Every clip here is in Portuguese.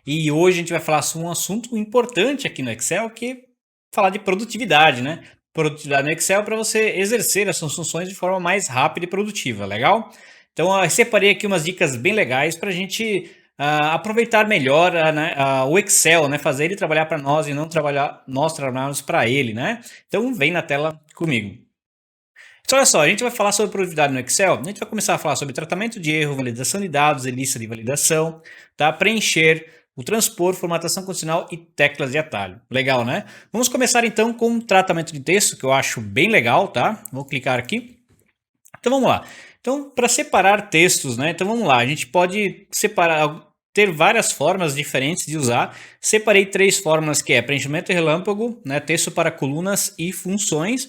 E hoje a gente vai falar sobre um assunto importante aqui no Excel, que é falar de produtividade, né? Produtividade no Excel para você exercer as suas funções de forma mais rápida e produtiva, legal? Então, eu separei aqui umas dicas bem legais para a gente aproveitar melhor né, o Excel, né? Fazer ele trabalhar para nós e não trabalhar nós trabalharmos para ele, né? Então, vem na tela comigo. Então, olha só, a gente vai falar sobre produtividade no Excel. A gente vai começar a falar sobre tratamento de erro, validação de dados e lista de validação, tá? Preencher, o transpor, formatação condicional e teclas de atalho. Legal, né? Vamos começar então com tratamento de texto, que eu acho bem legal, tá? Vou clicar aqui. Então vamos lá. Então, para separar textos, né? Então vamos lá. A gente pode separar, ter várias formas diferentes de usar. Separei três formas que é preenchimento relâmpago, né? Texto para colunas e funções.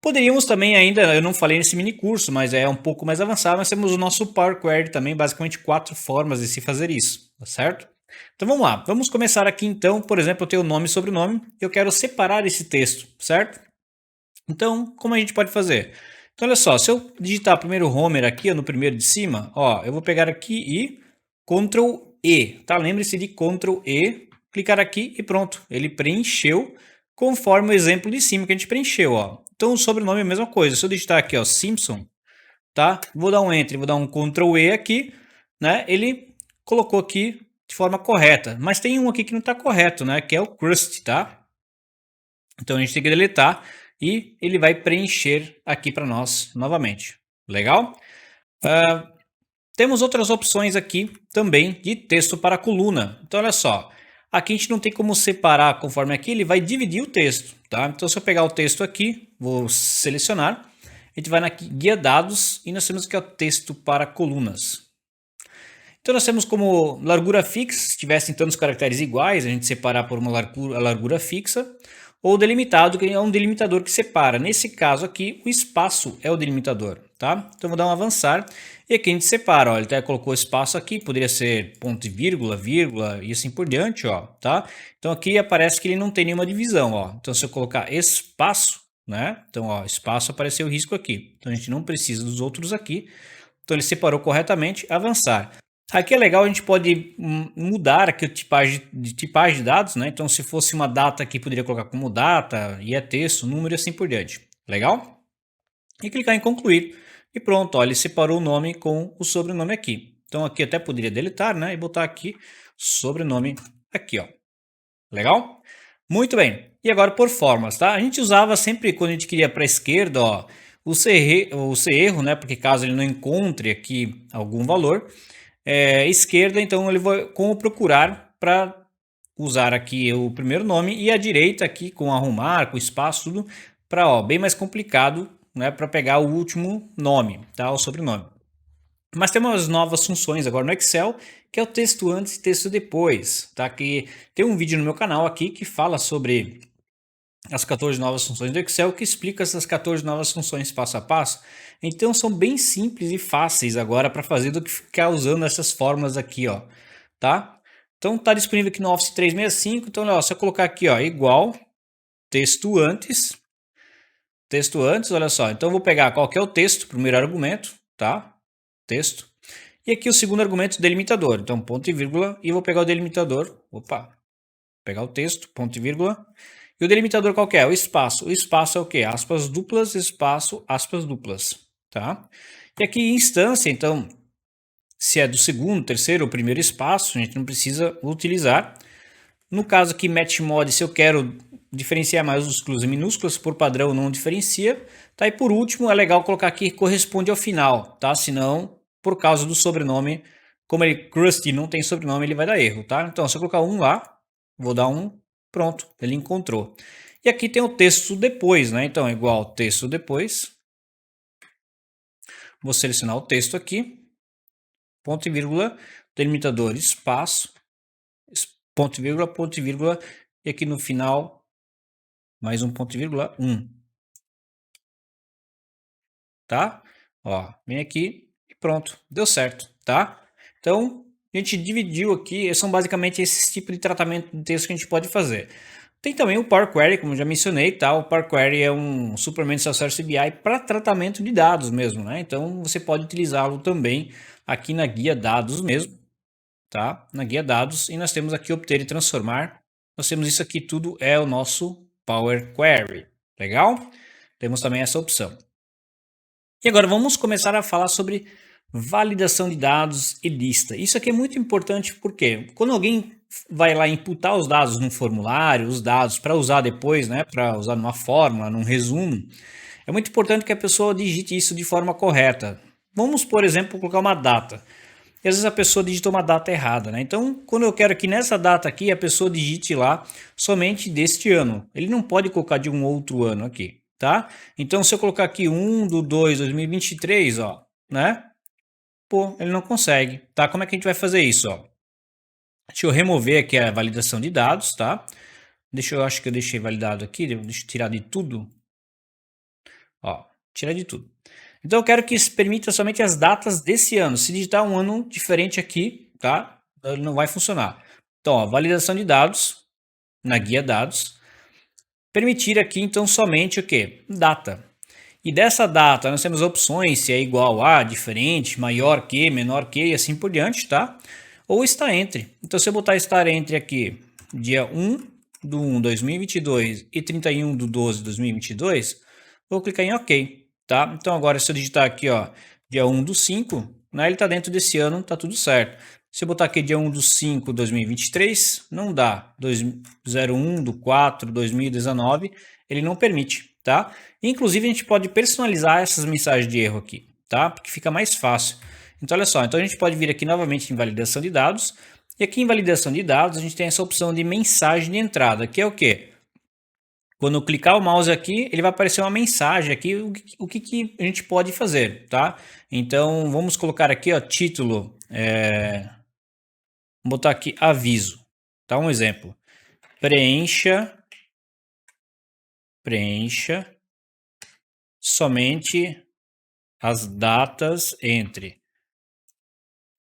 Poderíamos também ainda, eu não falei nesse mini curso, mas é um pouco mais avançado, nós temos o nosso Power Query também, basicamente quatro formas de se fazer isso, tá certo? Então vamos lá, vamos começar aqui então, por exemplo, eu tenho nome e sobrenome, eu quero separar esse texto, certo? Então, como a gente pode fazer? Então olha só, se eu digitar primeiro Homer aqui, no primeiro de cima, ó, eu vou pegar aqui e Ctrl E, tá? Lembre-se de Ctrl E, clicar aqui e pronto, ele preencheu conforme o exemplo de cima que a gente preencheu, ó. Então o sobrenome é a mesma coisa, se eu digitar aqui, ó, Simpson, tá? Vou dar um Enter, vou dar um Ctrl E aqui, né? Ele colocou aqui de forma correta, mas tem um aqui que não está correto, né? Que é o Crust, tá? Então a gente tem que deletar e ele vai preencher aqui para nós novamente. Legal? Temos outras opções aqui também de texto para coluna. Então olha só, aqui a gente não tem como separar conforme aqui, ele vai dividir o texto, tá? Então se eu pegar o texto aqui, vou selecionar, a gente vai na guia dados e nós temos aqui o texto para colunas. Então nós temos como largura fixa, se tivessem tantos caracteres iguais, a gente separar por uma largura fixa, ou delimitado, que é um delimitador que separa. Nesse caso aqui, o espaço é o delimitador, tá? Então vou dar um avançar, e aqui a gente separa, ó, ele até colocou espaço aqui, poderia ser ponto e vírgula, vírgula, e assim por diante, ó, tá? Então aqui aparece que ele não tem nenhuma divisão, ó. Então se eu colocar espaço, né? Então, ó, espaço apareceu o risco aqui. Então a gente não precisa dos outros aqui. Então ele separou corretamente, avançar. Aqui é legal, a gente pode mudar aqui a tipagem de dados, né? Então, se fosse uma data aqui, poderia colocar como data, e é texto, número e assim por diante. Legal? E clicar em concluir. E pronto, ó, ele separou o nome com o sobrenome aqui. Então, aqui até poderia deletar, né? E botar aqui sobrenome aqui, ó. Legal? Muito bem. E agora por formas, tá? A gente usava sempre quando a gente queria para a esquerda, ó, o C erro, né? Porque caso ele não encontre aqui algum valor, esquerda, então ele vai com o procurar para usar aqui o primeiro nome e a direita aqui com arrumar, com espaço, tudo para, ó, bem mais complicado, né, para pegar o último nome, tá, o sobrenome. Mas tem umas novas funções agora no Excel, que é o texto antes e texto depois, tá? Que tem um vídeo no meu canal aqui que fala sobre as 14 novas funções do Excel, que explica essas 14 novas funções passo a passo. Então são bem simples e fáceis agora para fazer do que ficar usando essas fórmulas aqui, ó, tá? Então tá disponível aqui no Office 365, então ó, se eu colocar aqui, ó, igual texto antes, olha só. Então eu vou pegar qual que é o texto, primeiro argumento, tá? Texto. E aqui o segundo argumento, delimitador. Então ponto e vírgula e vou pegar o delimitador. Opa, pegar o texto, ponto e vírgula. E o delimitador qual que é? O espaço. O espaço é o quê? Aspas duplas, espaço, aspas duplas, tá? E aqui instância, então, se é do segundo, terceiro ou primeiro espaço, a gente não precisa utilizar. No caso aqui, match mod, se eu quero diferenciar maiúsculos e minúsculos, por padrão não diferencia, tá? E por último, é legal colocar aqui corresponde ao final, tá? Senão, por causa do sobrenome, como ele Krusty não tem sobrenome, ele vai dar erro, tá? Então, se eu colocar um lá, vou dar um, pronto, ele encontrou. E aqui tem o texto depois, né? Então, é igual texto depois. Vou selecionar o texto aqui, ponto e vírgula, delimitador, espaço, ponto e vírgula, e aqui no final, mais um ponto e vírgula, 1. Tá? Ó, vem aqui e pronto, deu certo, tá? Então, a gente dividiu aqui, são basicamente esses tipos de tratamento de texto que a gente pode fazer. Tem também o Power Query, como já mencionei, tá? O Power Query é um suplemento Salesforce BI para tratamento de dados mesmo, né? Então, você pode utilizá-lo também aqui na guia dados mesmo. tá? Na guia dados, e nós temos aqui obter e transformar. Nós temos isso aqui tudo é o nosso Power Query, legal? Temos também essa opção. E agora vamos começar a falar sobre validação de dados e lista. Isso aqui é muito importante porque quando alguém vai lá imputar os dados num formulário, os dados para usar depois, né, para usar numa fórmula, num resumo, é muito importante que a pessoa digite isso de forma correta. Vamos, por exemplo, colocar uma data. E às vezes a pessoa digita uma data errada, né? Então, quando eu quero que nessa data aqui a pessoa digite lá somente deste ano. Ele não pode colocar de um outro ano aqui, tá? Então, se eu colocar aqui 1/2/2023, ó, né? Pô, ele não consegue, tá? Como é que a gente vai fazer isso, ó? Deixa eu remover aqui a validação de dados, tá? Eu acho que eu deixei validado aqui, deixa eu tirar de tudo. Ó, tirar de tudo. Então eu quero que isso permita somente as datas desse ano. Se digitar um ano diferente aqui, tá? Ele não vai funcionar. Então, ó, validação de dados na guia dados. Permitir aqui então somente o que? Data. E dessa data nós temos opções se é igual a, diferente, maior que, menor que e assim por diante, tá? Ou está entre. Então se eu botar estar entre aqui, dia 1/1/2022 e 31/12/2022, vou clicar em OK, tá? Então agora se eu digitar aqui, ó, dia 1/5, né, ele está dentro desse ano, tá tudo certo. Se eu botar aqui dia 1/5/2023, não dá. 01/4/2019, ele não permite, tá? Inclusive a gente pode personalizar essas mensagens de erro aqui, tá? Porque fica mais fácil. Então olha só, então a gente pode vir aqui novamente em validação de dados, e aqui em validação de dados a gente tem essa opção de mensagem de entrada, que é o quê? Quando eu clicar o mouse aqui, ele vai aparecer uma mensagem aqui, o que a gente pode fazer, tá? Então, vamos colocar aqui, ó, título, vou botar aqui aviso, tá? Um exemplo. Preencha somente as datas entre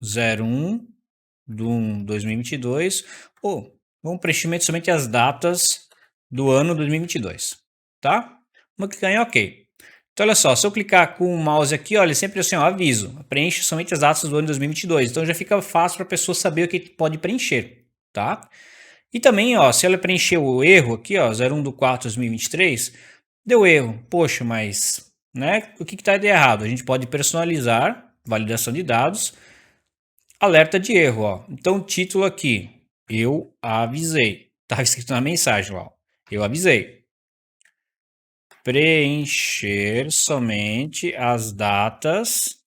01/1/2022 ou vamos preenchimento somente as datas do ano 2022, tá? Vamos clicar em OK. Então, olha só, se eu clicar com o mouse aqui, olha, sempre assim, ó, aviso, preenche somente as datas do ano 2022. Então, já fica fácil para a pessoa saber o que pode preencher, tá? E também, ó, se ela preencheu o erro aqui, ó, 01/4/2023, deu erro. Poxa, mas, né, o que está de errado? A gente pode personalizar, validação de dados, alerta de erro, ó. Então, o título aqui, eu avisei. Estava escrito na mensagem, ó, eu avisei. Preencher somente as datas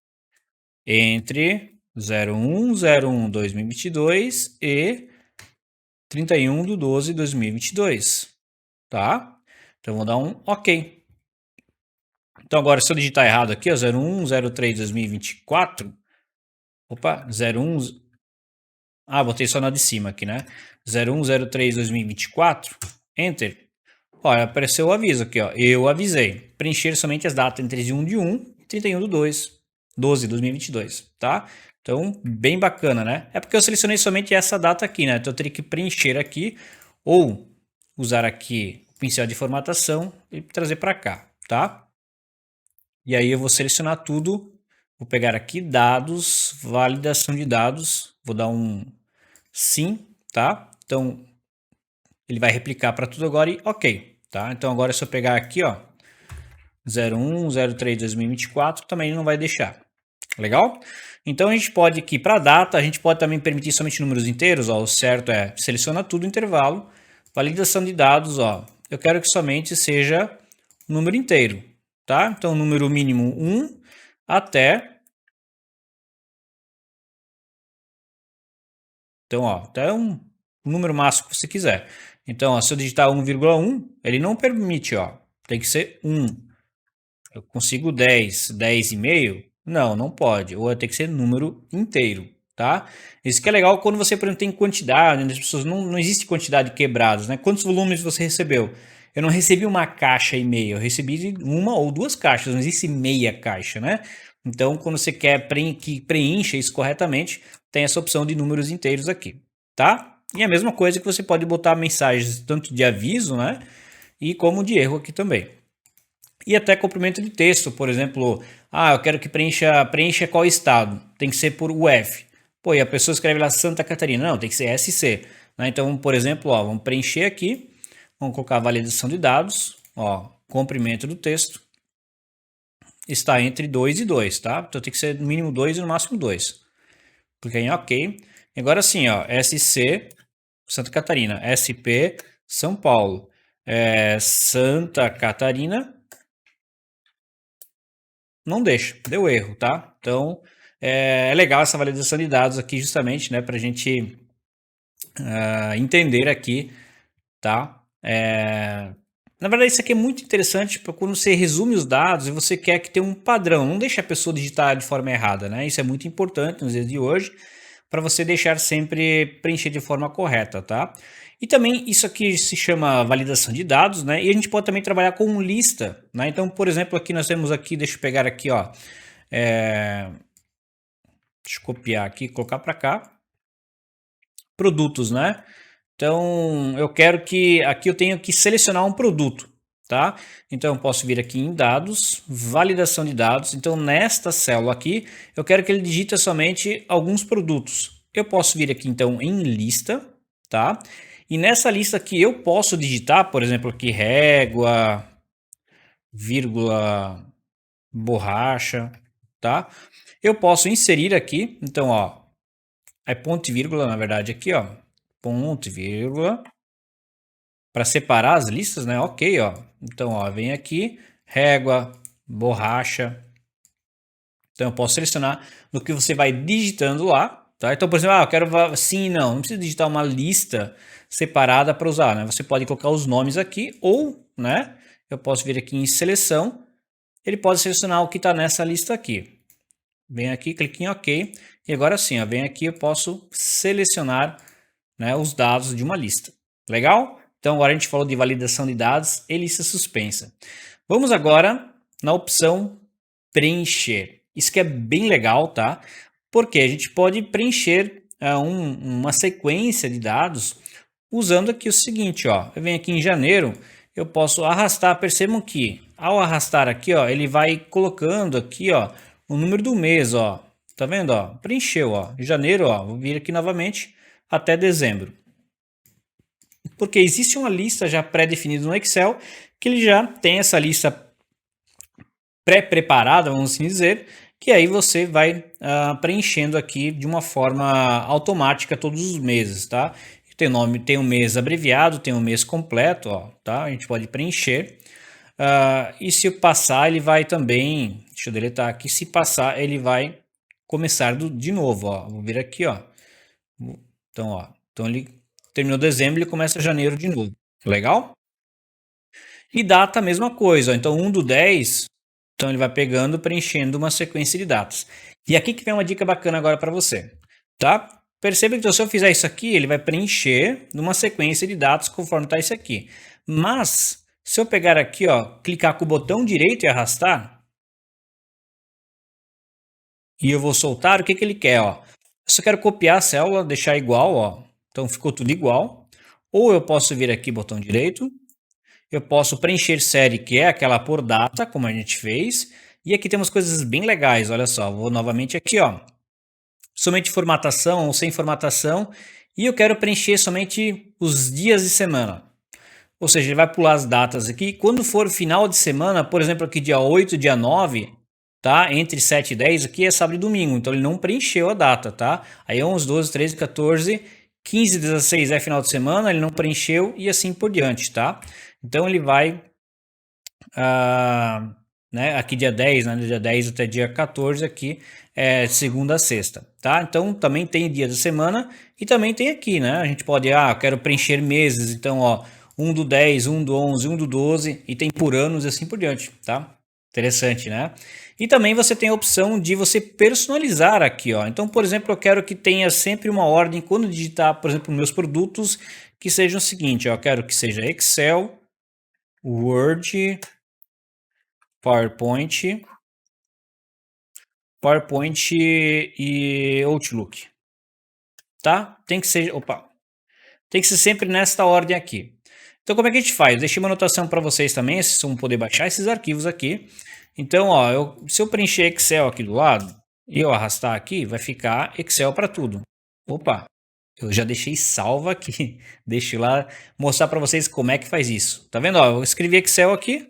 entre 01/01/2022 e 31/12/2022, tá? Então vou dar um OK. Então agora se eu digitar errado aqui, ó, 01/03/2024, opa, 01, botei só na de cima aqui, né? 01/03/2024, Enter. Olha, apareceu o aviso aqui, ó. Eu avisei. Preencher somente as datas entre 1/1 e 31/12/2022, tá? Então, bem bacana, né? É porque eu selecionei somente essa data aqui, né? Então, eu teria que preencher aqui ou usar aqui o pincel de formatação e trazer para cá, tá? E aí eu vou selecionar tudo. Vou pegar aqui dados, validação de dados. Vou dar um sim, tá? Então, ele vai replicar para tudo agora e OK, tá? Então agora se eu pegar aqui, ó, 01/03/2024, também ele não vai deixar. Legal? Então a gente pode aqui para data, a gente pode também permitir somente números inteiros, ó, o certo é seleciona tudo intervalo, validação de dados, ó, eu quero que somente seja número inteiro, tá? Então número mínimo 1 até, então ó, até um número máximo que você quiser. Então, ó, se eu digitar 1,1, ele não permite, ó, tem que ser 1. Eu consigo 10, 10,5? Não, não pode. Ou tem que ser número inteiro, tá? Isso que é legal quando você, por exemplo, tem quantidade, as pessoas não existe quantidade de quebrados, né? Quantos volumes você recebeu? Eu não recebi uma caixa e meia, eu recebi uma ou duas caixas, não existe meia caixa, né? Então, quando você quer que preencha isso corretamente, tem essa opção de números inteiros aqui, tá? E a mesma coisa que você pode botar mensagens tanto de aviso, né? E como de erro aqui também. E até complemento de texto, por exemplo, eu quero que preencha qual estado, tem que ser por UF. Pô, e a pessoa escreve lá Santa Catarina. Não, tem que ser SC. Né? Então, por exemplo, ó, vamos preencher aqui. Vamos colocar a validação de dados. Ó, comprimento do texto está entre 2 e 2, tá? Então tem que ser no mínimo 2 e no máximo 2. Clica em OK. E agora sim, ó, SC Santa Catarina, SP São Paulo, Santa Catarina, não deixa, deu erro, tá? Então é legal essa validação de dados aqui justamente, né, para a gente entender aqui, tá? Na verdade, isso aqui é muito interessante para quando você resume os dados e você quer que tenha um padrão, não deixa a pessoa digitar de forma errada, né? Isso é muito importante nos dias de hoje, para você deixar sempre preencher de forma correta, tá? E também isso aqui se chama validação de dados, né? E a gente pode também trabalhar com lista, né? Então, por exemplo, aqui nós temos aqui, deixa eu pegar aqui, ó, deixa eu copiar aqui, colocar para cá, produtos, né? Então, eu quero que aqui eu tenho que selecionar um produto, tá? Então, eu posso vir aqui em dados, validação de dados. Então, nesta célula aqui, eu quero que ele digite somente alguns produtos. Eu posso vir aqui, então, em lista, tá? E nessa lista aqui, eu posso digitar, por exemplo, aqui régua, vírgula, borracha, tá? Eu posso inserir aqui, então, ó, é ponto e vírgula, na verdade, aqui, ó, ponto e vírgula, para separar as listas, né? Ok, ó. Então, ó, vem aqui, régua, borracha. Então, eu posso selecionar no que você vai digitando lá, tá? Então, por exemplo, eu quero sim e não. Não precisa digitar uma lista separada para usar, né? Você pode colocar os nomes aqui ou, né? Eu posso vir aqui em seleção. Ele pode selecionar o que está nessa lista aqui. Vem aqui, clique em OK. E agora sim, ó, vem aqui, eu posso selecionar, né, os dados de uma lista. Legal? Então agora a gente falou de validação de dados e lista suspensa. Vamos agora na opção preencher. Isso que é bem legal, tá? Porque a gente pode preencher uma sequência de dados usando aqui o seguinte, ó. Eu venho aqui em janeiro, eu posso arrastar, percebam que ao arrastar aqui, ó, ele vai colocando aqui, ó, o número do mês, ó. Tá vendo, ó? Preencheu, ó. Janeiro, ó, vou vir aqui novamente até dezembro. Porque existe uma lista já pré-definida no Excel, que ele já tem essa lista pré-preparada, vamos assim dizer, que aí você vai preenchendo aqui de uma forma automática todos os meses, tá? Tem nome, tem um mês abreviado, tem um mês completo, ó, tá? A gente pode preencher. E se passar, ele vai também, deixa eu deletar aqui, se passar, ele vai começar de novo, ó. Vou vir aqui, ó. Então, ó, então ele terminou dezembro, ele começa janeiro de novo. Legal? E data a mesma coisa, ó. Então 1 do 10, então ele vai pegando, preenchendo uma sequência de datas. E aqui que vem uma dica bacana agora para você, tá? Perceba que se eu fizer isso aqui, ele vai preencher numa sequência de dados conforme está isso aqui. Mas, se eu pegar aqui, ó, clicar com o botão direito e arrastar, e eu vou soltar, o que que ele quer, ó? Eu só quero copiar a célula, deixar igual, ó. Então ficou tudo igual. Ou eu posso vir aqui, botão direito, eu posso preencher série, que é aquela por data, como a gente fez. E aqui temos coisas bem legais, olha só. Vou novamente aqui, ó. Somente formatação ou sem formatação. E eu quero preencher somente os dias de semana. Ou seja, ele vai pular as datas aqui. Quando for final de semana, por exemplo, aqui dia 8, dia 9, tá? Entre 7 e 10 aqui é sábado e domingo. Então ele não preencheu a data, tá? Aí 11, 12, 13, 14, 15, 16 é final de semana, ele não preencheu e assim por diante, tá? Então ele vai, né, aqui dia 10, né, dia 10 até dia 14 aqui, segunda a sexta, tá? Então também tem dia da semana e também tem aqui, né? A gente pode, eu quero preencher meses, então, ó, 1 do 10, 1 do 11, 1 do 12 e tem por anos e assim por diante, tá? Interessante, né? E também você tem a opção de você personalizar aqui, ó. Então, por exemplo, eu quero que tenha sempre uma ordem quando digitar, por exemplo, meus produtos, que seja o seguinte, ó, eu quero que seja Excel, Word, PowerPoint e Outlook, tá? Tem que ser sempre nesta ordem aqui. Então, como é que a gente faz? Deixei uma anotação para vocês também, vocês vão poder baixar esses arquivos aqui. Então, ó, se eu preencher Excel aqui do lado, e eu arrastar aqui, vai ficar Excel para tudo. Opa, eu já deixei salvo aqui. Deixa eu lá mostrar para vocês como é que faz isso. Tá vendo? Ó, eu escrevi Excel aqui,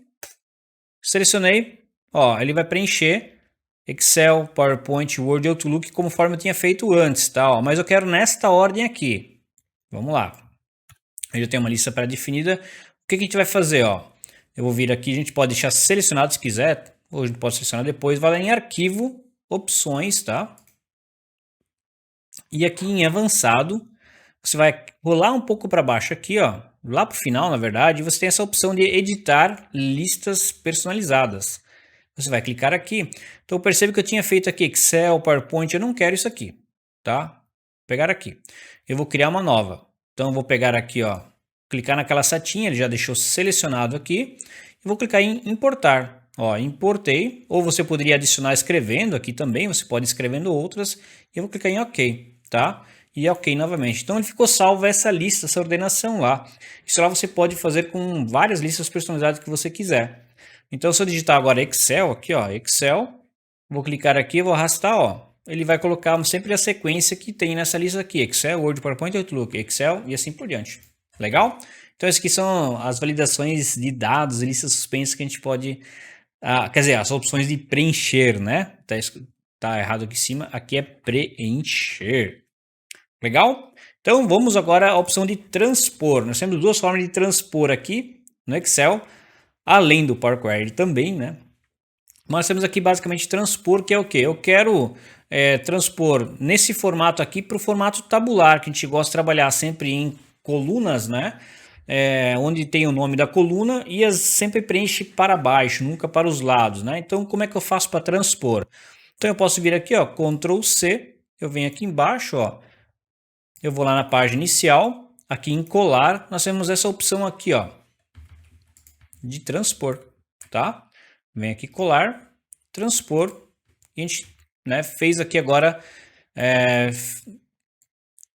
selecionei, ó, ele vai preencher Excel, PowerPoint, Word e Outlook conforme eu tinha feito antes, tá? Ó, mas eu quero nesta ordem aqui. Vamos lá. Eu já tenho uma lista pré-definida. O que a gente vai fazer, ó? Eu vou vir aqui, a gente pode deixar selecionado se quiser, ou a gente pode selecionar depois, vai lá em arquivo, opções, tá? E aqui em avançado, você vai rolar um pouco para baixo aqui, ó, lá para o final, na verdade, você tem essa opção de editar listas personalizadas. Você vai clicar aqui. Então percebe que eu tinha feito aqui Excel, PowerPoint, eu não quero isso aqui, tá? Vou pegar aqui. Eu vou criar uma nova. Então eu vou pegar aqui, ó, clicar naquela setinha, ele já deixou selecionado aqui, e vou clicar em importar. Ó, importei, ou você poderia adicionar escrevendo aqui também, você pode ir escrevendo outras, e eu vou clicar em OK, tá? E OK novamente. Então ele ficou salvo essa lista, essa ordenação lá. Isso lá você pode fazer com várias listas personalizadas que você quiser. Então se eu digitar agora Excel aqui, ó, Excel, vou clicar aqui, vou arrastar, ó, ele vai colocar sempre a sequência que tem nessa lista aqui, Excel, Word, PowerPoint, Outlook, Excel e assim por diante. Legal? Então essas aqui são as validações de dados, listas suspensas que a gente pode, quer dizer, as opções de preencher, né? Tá errado aqui em cima, aqui é preencher. Legal? Então vamos agora à opção de transpor. Nós temos duas formas de transpor aqui no Excel, além do Power Query também, né? Nós temos aqui basicamente transpor, que é o que? Eu quero transpor nesse formato aqui para o formato tabular, que a gente gosta de trabalhar sempre em colunas, né? Onde tem o nome da coluna e sempre preenche para baixo, nunca para os lados, né? Então como é que eu faço para transpor? Então eu posso vir aqui, ó, Ctrl C, eu venho aqui embaixo, ó, eu vou lá na página inicial, aqui em colar, nós temos essa opção aqui, ó, de transpor, tá? Vem aqui colar, transpor, e a gente, né, fez aqui agora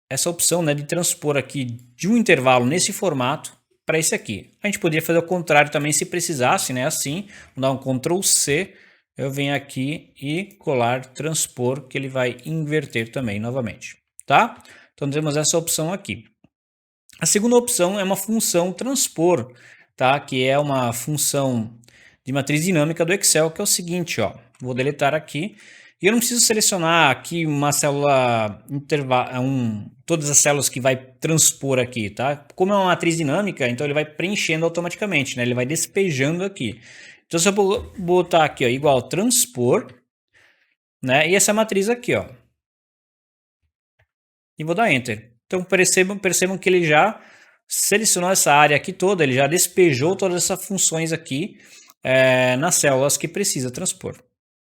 essa opção, né, de transpor aqui de um intervalo nesse formato para esse aqui. A gente poderia fazer o contrário também se precisasse, né, assim, vou dar um Ctrl C, eu venho aqui e colar, transpor, que ele vai inverter também novamente, tá? Então temos essa opção aqui. A segunda opção é uma função transpor, tá? Que é uma função de matriz dinâmica do Excel, que é o seguinte, ó, vou deletar aqui, e eu não preciso selecionar aqui uma célula, todas as células que vai transpor aqui, tá? Como é uma matriz dinâmica, então ele vai preenchendo automaticamente, né? Ele vai despejando aqui. Então se eu botar aqui, ó, igual transpor, né? E essa matriz aqui, ó, e vou dar Enter. Então percebam que ele já selecionou essa área aqui toda, ele já despejou todas essas funções aqui nas células que precisa transpor.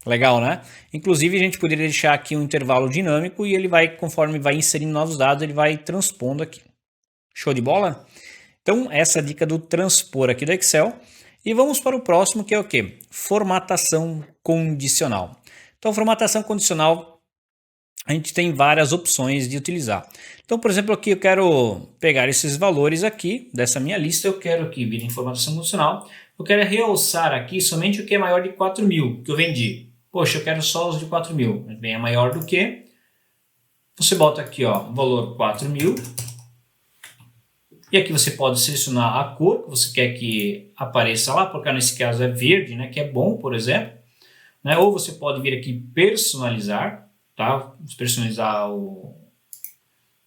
Legal, né? Inclusive a gente poderia deixar aqui um intervalo dinâmico e ele vai, conforme vai inserindo novos dados, ele vai transpondo aqui. Show de bola? Então essa é a dica do transpor aqui do Excel. E vamos para o próximo, que é o quê? Formatação condicional. Então formatação condicional, a gente tem várias opções de utilizar. Então, por exemplo, aqui eu quero pegar esses valores aqui, dessa minha lista, eu quero aqui vir em formatação condicional, eu quero realçar aqui somente o que é maior de 4.000, que eu vendi. Poxa, eu quero só os de 4.000, bem, é maior do que, você bota aqui, ó, o valor 4.000, e aqui você pode selecionar a cor que você quer que apareça lá, porque nesse caso é verde, né, que é bom, por exemplo, né, ou você pode vir aqui personalizar, tá? Personalizar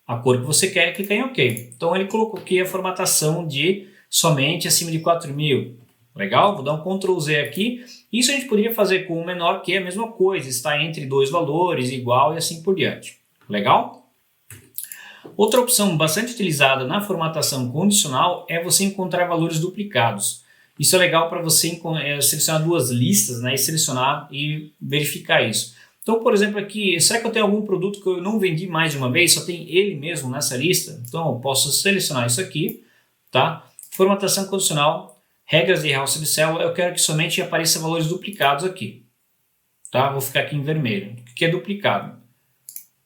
a cor que você quer e clicar em OK. Então ele colocou aqui a formatação de somente acima de 4.000. Legal? Vou dar um Ctrl Z aqui. Isso a gente poderia fazer com o menor, que é a mesma coisa, está entre dois valores, igual e assim por diante. Legal? Outra opção bastante utilizada na formatação condicional é você encontrar valores duplicados. Isso é legal para você selecionar duas listas, né, e selecionar e verificar isso. Então, por exemplo, aqui, será que eu tenho algum produto que eu não vendi mais de uma vez, só tem ele mesmo nessa lista? Então, eu posso selecionar isso aqui, tá? Formatação condicional, regras de realce de célula, eu quero que somente apareça valores duplicados aqui, tá? Vou ficar aqui em vermelho, que é duplicado.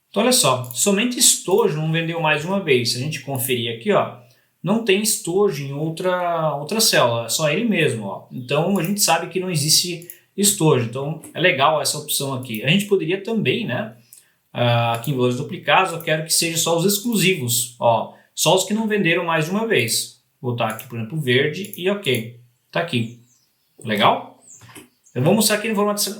Então, olha só, somente estojo não vendeu mais de uma vez. Se a gente conferir aqui, ó, não tem estojo em outra célula, é só ele mesmo, ó. Então, a gente sabe que não existe estojo. Então é legal essa opção aqui. A gente poderia também, né, aqui em valores duplicados, eu quero que seja só os exclusivos, ó, só os que não venderam mais de uma vez. Vou botar aqui, por exemplo, verde e ok, tá aqui. Legal? Eu vou mostrar aqui no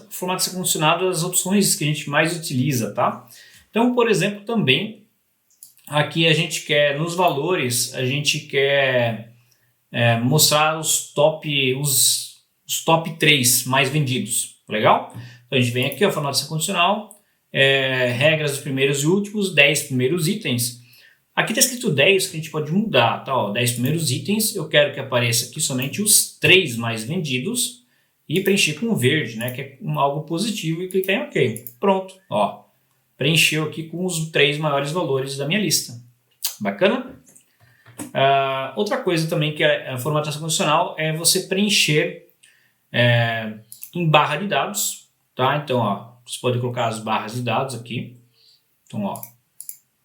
formato condicionado as opções que a gente mais utiliza, tá? Então, por exemplo, também aqui a gente quer, nos valores, a gente quer mostrar os top 3 mais vendidos. Legal? Então a gente vem aqui, ó, formato condicional, regras dos primeiros e últimos, 10 primeiros itens. Aqui está escrito 10, que a gente pode mudar, tá? Ó, 10 primeiros itens, eu quero que apareça aqui somente os 3 mais vendidos e preencher com verde, né? Que é algo positivo, e clicar em OK. Pronto, ó. Preencheu aqui com os 3 maiores valores da minha lista. Bacana? Outra coisa também que é a formatação condicional é você preencher em barra de dados, tá? Então, ó, você pode colocar as barras de dados aqui. Então, ó,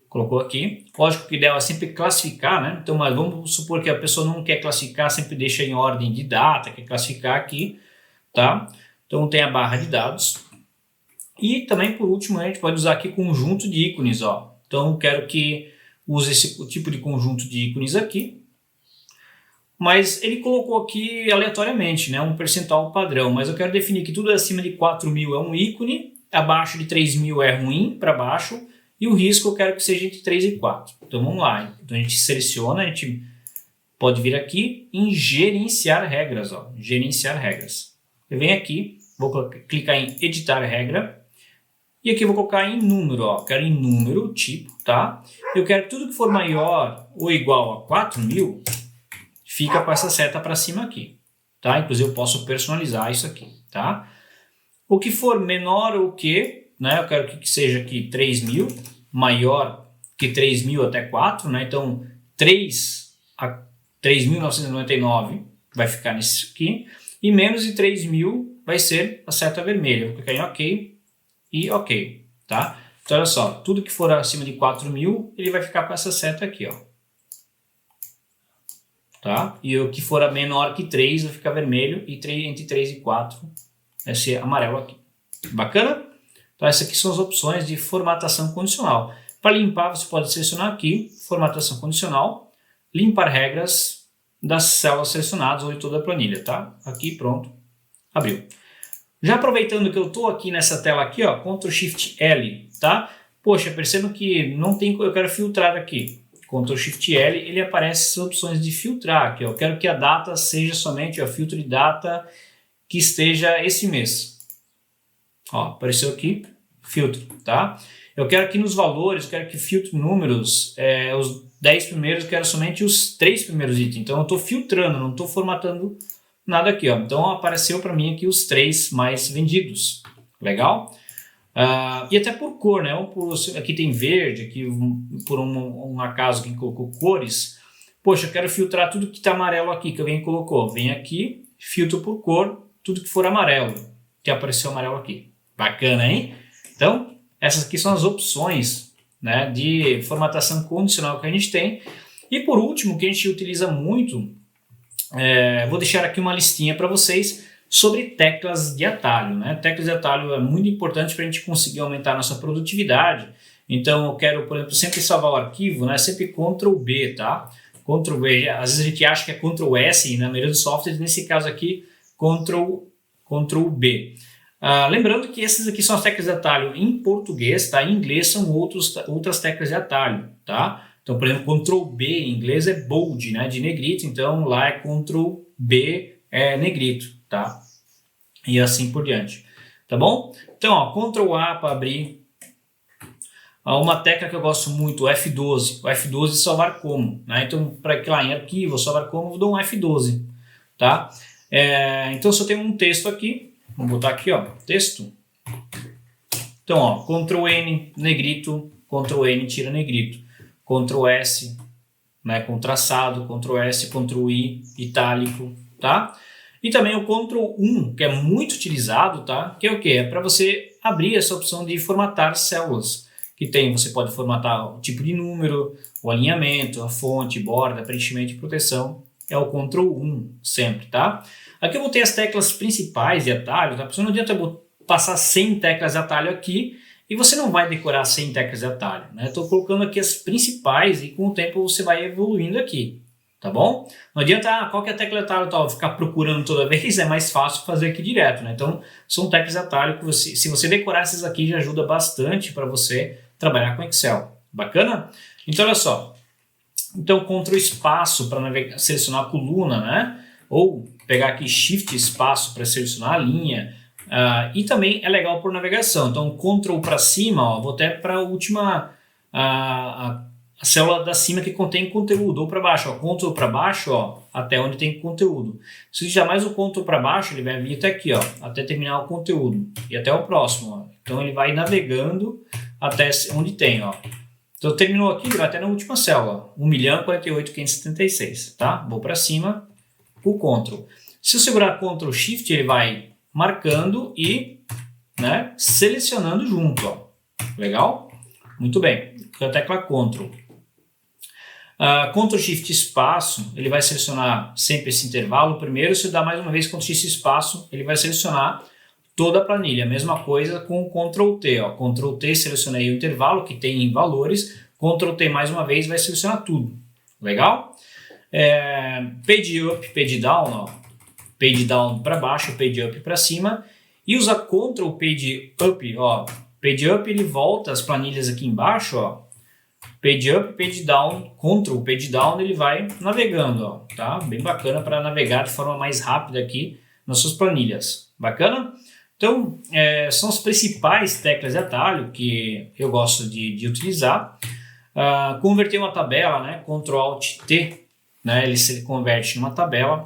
colocou aqui. Lógico que o ideal é sempre classificar, né? Então, mas vamos supor que a pessoa não quer classificar, sempre deixa em ordem de data, quer classificar aqui, tá? Então, tem a barra de dados. E também, por último, a gente pode usar aqui conjunto de ícones, ó. Então, eu quero que use esse tipo de conjunto de ícones aqui. Mas ele colocou aqui aleatoriamente, né, um percentual padrão. Mas eu quero definir que tudo acima de 4.000 é um ícone, abaixo de 3.000 é ruim, para baixo, e o risco eu quero que seja entre 3 e 4. Então vamos lá. Então a gente seleciona, a gente pode vir aqui em gerenciar regras. Ó, gerenciar regras. Eu venho aqui, vou clicar em editar regra, e aqui eu vou colocar em número. Ó, quero em número, tipo, tá? Eu quero que tudo que for maior ou igual a 4.000, fica com essa seta para cima aqui, tá? Inclusive eu posso personalizar isso aqui, tá? O que for menor ou que, né? Eu quero que seja aqui 3.000, maior que 3.000 até 4, né? Então 3 a 3.999 vai ficar nisso aqui, e menos de 3.000 vai ser a seta vermelha. Eu vou clicar em OK e OK, tá? Então olha só, tudo que for acima de 4.000, ele vai ficar com essa seta aqui, ó. Tá? E o que for a menor que 3 vai ficar vermelho, e entre 3 e 4 vai ser amarelo aqui. Bacana? Então essas aqui são as opções de formatação condicional. Para limpar, você pode selecionar aqui, formatação condicional, limpar regras das células selecionadas ou de toda a planilha, tá? Aqui, pronto, abriu. Já aproveitando que eu estou aqui nessa tela aqui, ó, Ctrl Shift L, tá? Poxa, percebo que não tem, eu quero filtrar aqui. Ctrl Shift L, ele aparece as opções de filtrar aqui. Eu quero que a data seja somente o filtro de data que esteja esse mês. Ó, apareceu aqui, filtro, tá? Eu quero aqui nos valores, eu quero que filtre números, os 10 primeiros, eu quero somente os 3 primeiros itens. Então eu estou filtrando, não estou formatando nada aqui, ó. Então apareceu para mim aqui os 3 mais vendidos. Legal? E até por cor, né? Aqui tem verde, aqui por um acaso que colocou cores. Poxa, eu quero filtrar tudo que está amarelo aqui, que alguém colocou. Vem aqui, filtro por cor, tudo que for amarelo, que apareceu amarelo aqui. Bacana, hein? Então, essas aqui são as opções, né, de formatação condicional que a gente tem. E por último, que a gente utiliza muito, vou deixar aqui uma listinha para vocês sobre teclas de atalho, né? Teclas de atalho é muito importante para a gente conseguir aumentar a nossa produtividade. Então eu quero, por exemplo, sempre salvar o arquivo, né? Sempre Ctrl B, tá? Ctrl B, às vezes a gente acha que é Ctrl S, e na maioria dos softwares, nesse caso aqui, Ctrl B. Lembrando que essas aqui são as teclas de atalho em português, tá? Em inglês são outras teclas de atalho, tá? Então, por exemplo, Ctrl B em inglês é bold, né? De negrito, então lá é Ctrl B negrito, tá? E assim por diante, tá bom? Então, ó, Ctrl A para abrir. Uma tecla que eu gosto muito, o F12. O F12 salvar como, né? Então, para clicar em arquivo, salvar como, eu dou um F12, tá? Então, se eu tenho um texto aqui, vamos botar aqui, ó, texto. Então, ó, Ctrl N, negrito, Ctrl N, tira negrito. Ctrl S, né, com traçado, Ctrl S, Ctrl I, itálico, tá? E também o Ctrl 1, que é muito utilizado, tá? Que é o quê? É para você abrir essa opção de formatar células. Que tem, você pode formatar o tipo de número, o alinhamento, a fonte, borda, preenchimento e proteção é o Ctrl 1 sempre, tá? Aqui eu botei as teclas principais de atalho, tá? Porque não adianta passar 100 teclas de atalho aqui e você não vai decorar 100 teclas de atalho, né? Estou colocando aqui as principais e com o tempo você vai evoluindo aqui, tá bom? Não adianta, qual que é a tecla de atalho tal, ficar procurando toda vez, é mais fácil fazer aqui direto, né? Então, são teclas de atalho que você, se você decorar essas aqui, já ajuda bastante para você trabalhar com Excel. Bacana? Então, olha só. Então, Ctrl espaço para selecionar a coluna, né? Ou pegar aqui Shift espaço para selecionar a linha. E também é legal por navegação. Então, Ctrl para cima, ó, vou até para a última a célula da cima que contém conteúdo, ou para baixo, ó, Ctrl para baixo, ó, até onde tem conteúdo. Se fizer mais o Ctrl para baixo, ele vai vir até aqui, ó, até terminar o conteúdo e até o próximo. Ó. Então, ele vai navegando até onde tem, ó. Então, terminou aqui, ele vai até na última célula, 1.048.576, tá? Vou para cima, o Ctrl. Se eu segurar Ctrl Shift, ele vai marcando e, né, selecionando junto, ó. Legal? Muito bem. Com a tecla Ctrl. Ctrl Shift espaço, ele vai selecionar sempre esse intervalo. Primeiro, se eu dar mais uma vez Ctrl Shift espaço, ele vai selecionar toda a planilha. A mesma coisa com o Ctrl T. Ó. Ctrl T, selecionei o intervalo que tem em valores. Ctrl T mais uma vez vai selecionar tudo. Legal? Page Up, Page Down. Ó. Page Down para baixo, Page Up para cima. E usa Ctrl Page Up. Ó. Page Up ele volta as planilhas aqui embaixo. Ó. Page Up, Page Down, Ctrl Page Down, ele vai navegando. Ó. Tá? Bem bacana para navegar de forma mais rápida aqui nas suas planilhas. Bacana? Então, são as principais teclas de atalho que eu gosto de utilizar. Converter uma tabela, né? Ctrl Alt T, né? Ele se converte numa tabela.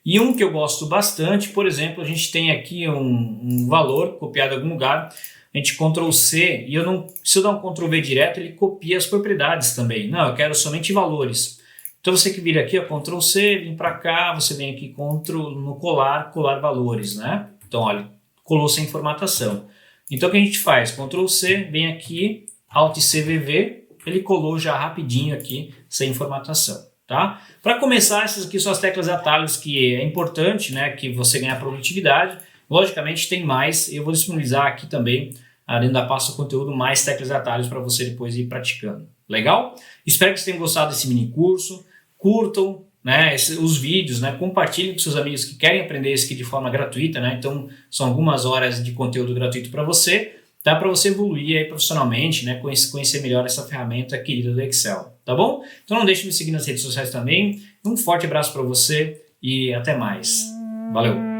E um que eu gosto bastante, por exemplo, a gente tem aqui um valor copiado em algum lugar, a gente Ctrl C, e se eu dar um Ctrl V direto, ele copia as propriedades também. Não, eu quero somente valores. Então você que vira aqui, ó, Ctrl C, vem para cá, você vem aqui no colar valores, né? Então, olha, colou sem formatação. Então, o que a gente faz? Ctrl C, vem aqui, Alt CVV, ele colou já rapidinho aqui, sem formatação, tá? Para começar, essas aqui são as teclas de atalhos que é importante, né, que você ganhar produtividade. Logicamente, tem mais, eu vou disponibilizar aqui também, dentro da pasta conteúdo, mais teclas de atalhos para você depois ir praticando. Legal? Espero que vocês tenham gostado desse mini curso. Curtam, né, os vídeos, né, compartilhem com seus amigos que querem aprender isso aqui de forma gratuita, né, então são algumas horas de conteúdo gratuito para você, tá, para você evoluir aí profissionalmente, né, conhecer melhor essa ferramenta querida do Excel, tá bom? Então não deixe de me seguir nas redes sociais também, um forte abraço para você e até mais. Valeu!